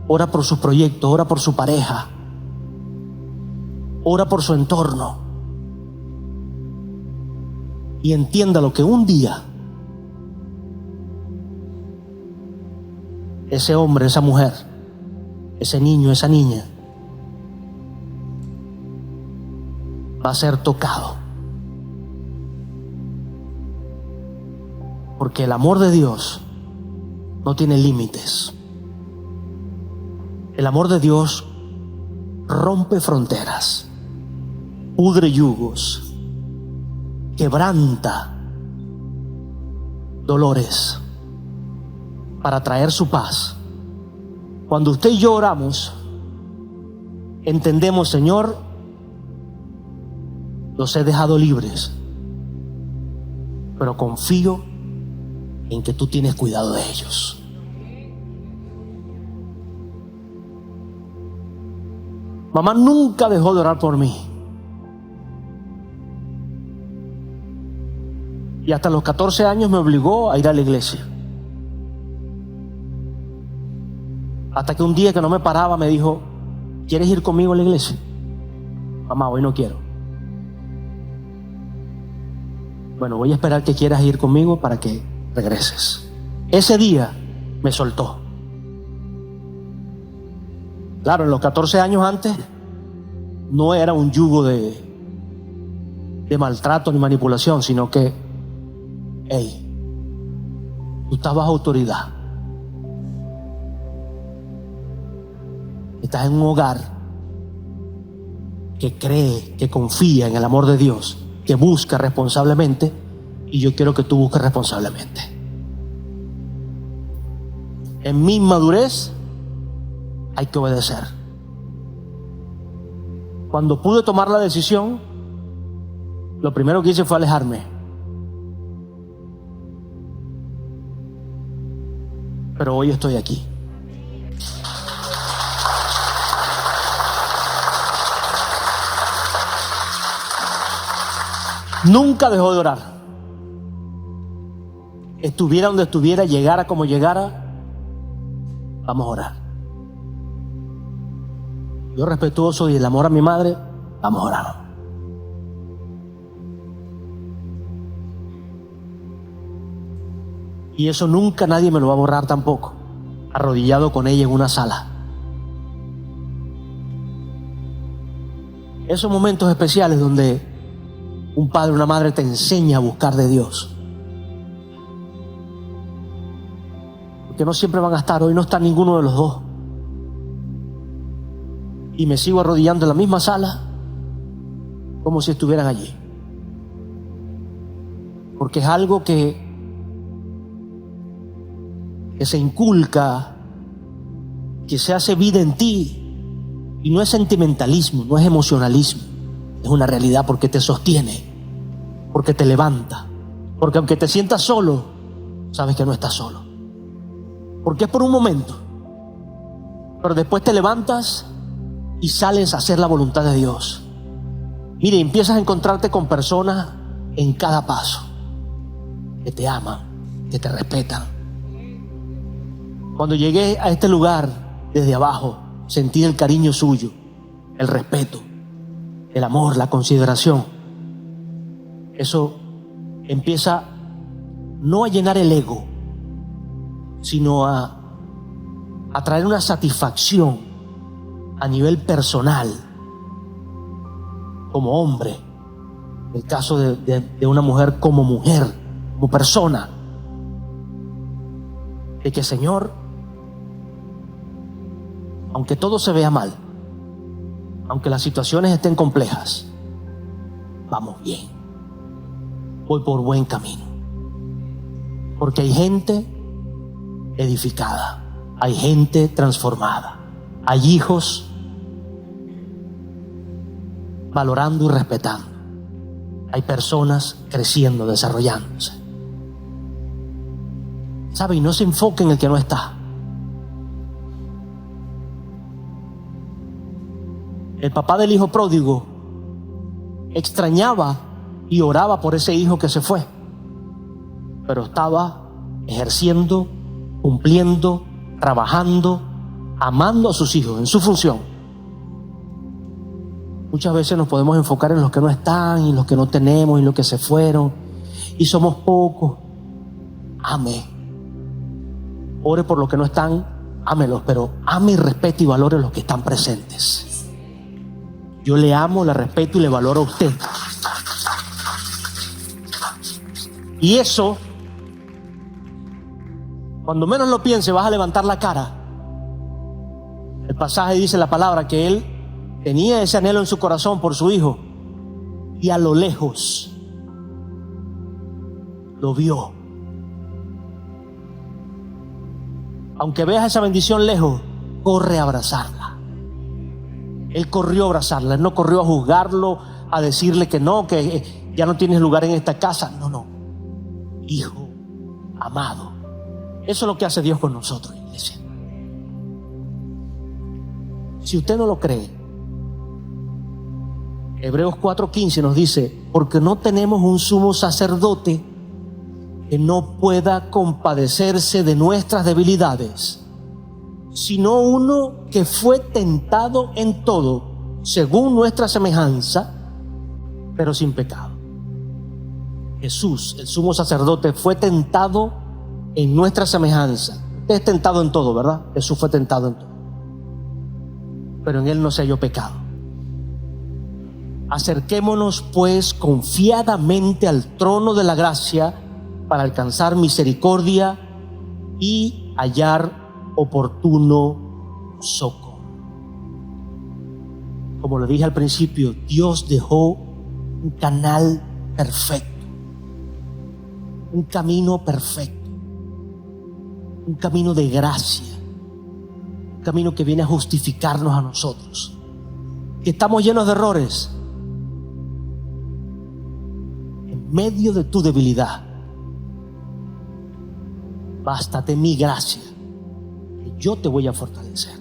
ora por sus proyectos, ora por su pareja, ora por su entorno. Y entiéndalo que un día ese hombre, esa mujer, ese niño, esa niña va a ser tocado. Porque el amor de Dios no tiene límites. El amor de Dios rompe fronteras, pudre yugos, quebranta dolores para traer su paz. Cuando usted y yo oramos, entendemos: Señor, los he dejado libres, pero confío en que tú tienes cuidado de ellos. Mamá nunca dejó de orar por mí. Y hasta los 14 años me obligó a ir a la iglesia. Hasta que un día que no me paraba me dijo: ¿quieres ir conmigo a la iglesia? Mamá, hoy no quiero. Bueno, voy a esperar que quieras ir conmigo para que regreses. Ese día me soltó. Claro, en los 14 años antes no era un yugo de maltrato ni manipulación, sino que, hey, tú estás bajo autoridad. Estás en un hogar que cree, que confía en el amor de Dios, que busca responsablemente, y yo quiero que tú busques responsablemente. En mi inmadurez hay que obedecer. Cuando pude tomar la decisión, lo primero que hice fue alejarme. Pero hoy estoy aquí. Nunca dejó de orar. Estuviera donde estuviera, llegara como llegara, vamos a orar. Yo respetuoso y el amor a mi madre, vamos a orar. Y eso nunca nadie me lo va a borrar tampoco, arrodillado con ella en una sala. Esos momentos especiales donde un padre o una madre te enseña a buscar de Dios. Porque no siempre van a estar. Hoy no está ninguno de los dos. Y me sigo arrodillando en la misma sala como si estuvieran allí. Porque es algo que se inculca, que se hace vida en ti. Y no es sentimentalismo, no es emocionalismo. Es una realidad, porque te sostiene, porque te levanta, porque aunque te sientas solo, sabes que no estás solo. Porque es por un momento, pero después te levantas y sales a hacer la voluntad de Dios. Mire, empiezas a encontrarte con personas en cada paso que te aman, que te respetan. Cuando llegué a este lugar desde abajo, sentí el cariño suyo, el respeto, el amor, la consideración. Eso empieza no a llenar el ego, sino a traer una satisfacción a nivel personal, como hombre, en el caso de una mujer, como persona, de que, Señor, aunque todo se vea mal, aunque las situaciones estén complejas, vamos bien, voy por buen camino, porque hay gente edificada, hay gente transformada, hay hijos valorando y respetando, hay personas creciendo, desarrollándose. ¿Sabe? Y no se enfoque en el que no está. El papá del hijo pródigo extrañaba y oraba por ese hijo que se fue, pero estaba ejerciendo, cumpliendo, trabajando, amando a sus hijos en su función. Muchas veces nos podemos enfocar en los que no están y los que no tenemos y los que se fueron y somos pocos. Ame, ore por los que no están, ámelos, pero ame y respete y valore los que están presentes. Yo le amo, le respeto y le valoro a usted. Y eso, cuando menos lo piense, vas a levantar la cara. El pasaje dice, la palabra, que él tenía ese anhelo en su corazón por su hijo y a lo lejos lo vio. Aunque veas esa bendición lejos, corre a abrazarla. Él corrió a abrazarla, él no corrió a juzgarlo, a decirle que no, que ya no tienes lugar en esta casa. No, hijo amado. Eso es lo que hace Dios con nosotros, iglesia. Si usted no lo cree, Hebreos 4:15 nos dice, porque no tenemos un sumo sacerdote que no pueda compadecerse de nuestras debilidades, sino uno que fue tentado en todo, según nuestra semejanza, pero sin pecado. Jesús, el sumo sacerdote, fue tentado en nuestra semejanza. Usted es tentado en todo, ¿verdad? Jesús fue tentado en todo, pero en él no se halló pecado. Acerquémonos pues confiadamente al trono de la gracia para alcanzar misericordia y hallar oportuno socorro. Como le dije al principio, Dios dejó un canal perfecto, un camino perfecto, un camino de gracia, un camino que viene a justificarnos a nosotros, que estamos llenos de errores. En medio de tu debilidad, bástate mi gracia, que yo te voy a fortalecer.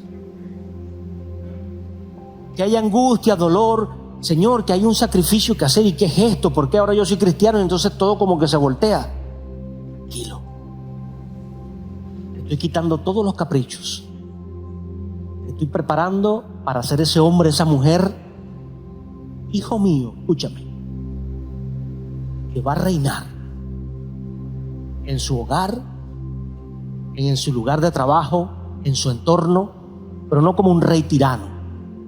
Que hay angustia, dolor, Señor, que hay un sacrificio que hacer. ¿Y qué es esto? ¿Por qué ahora yo soy cristiano? Entonces todo como que se voltea. Tranquilo. Te estoy quitando todos los caprichos. Te estoy preparando para ser ese hombre, esa mujer, hijo mío, escúchame, que va a reinar en su hogar, en su lugar de trabajo, en su entorno, pero no como un rey tirano,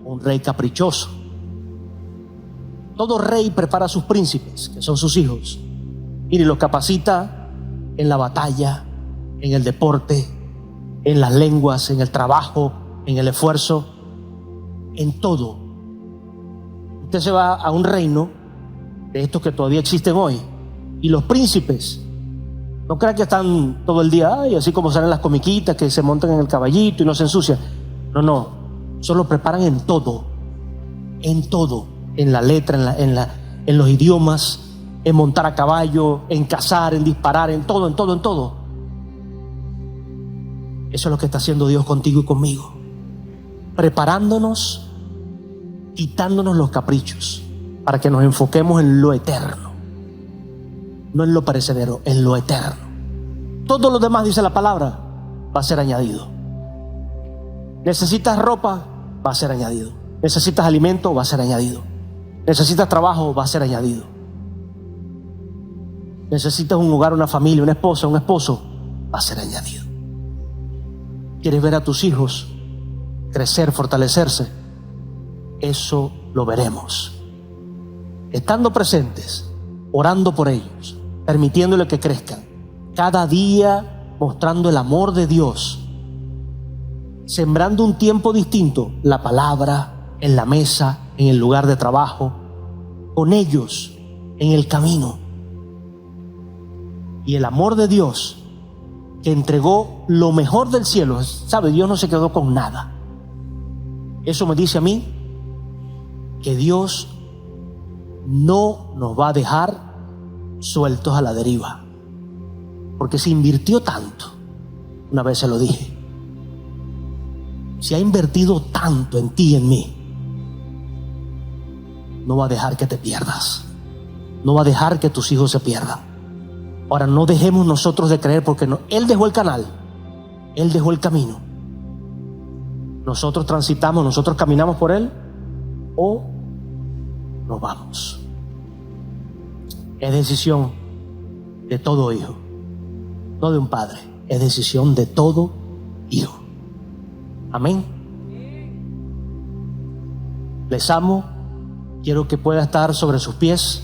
un rey caprichoso. Todo rey prepara a sus príncipes, que son sus hijos, y los capacita en la batalla, en el deporte, en las lenguas, en el trabajo, en el esfuerzo, en todo. Usted se va a un reino de estos que todavía existen hoy, y los príncipes no crean que están todo el día, así como salen las comiquitas, que se montan en el caballito y no se ensucian. No, solo preparan en todo, en la letra, en los idiomas, en montar a caballo, en cazar, en disparar, en todo. Eso es lo que está haciendo Dios contigo y conmigo. Preparándonos, quitándonos los caprichos, para que nos enfoquemos en lo eterno. No en lo perecedero, en lo eterno. Todo lo demás, dice la palabra, va a ser añadido. Necesitas ropa, va a ser añadido. Necesitas alimento, va a ser añadido. Necesitas trabajo, va a ser añadido. Necesitas un hogar, una familia, una esposa, un esposo, va a ser añadido. ¿Quieres ver a tus hijos crecer, fortalecerse? Eso lo veremos. Estando presentes, orando por ellos, permitiéndole que crezcan, cada día mostrando el amor de Dios, sembrando un tiempo distinto, la palabra, en la mesa, en el lugar de trabajo, con ellos, en el camino. Y el amor de Dios, que entregó lo mejor del cielo, ¿sabe? Dios no se quedó con nada. Eso me dice a mí que Dios no nos va a dejar sueltos a la deriva, porque se invirtió tanto. Una vez se lo dije, se ha invertido tanto en ti y en mí, no va a dejar que te pierdas, no va a dejar que tus hijos se pierdan. Ahora, no dejemos nosotros de creer, porque no, Él dejó el canal, Él dejó el camino. Nosotros transitamos, nosotros caminamos por Él, o nos vamos. Es decisión de todo hijo, no de un padre, es decisión de todo hijo. Amén. Les amo. Quiero que pueda estar sobre sus pies.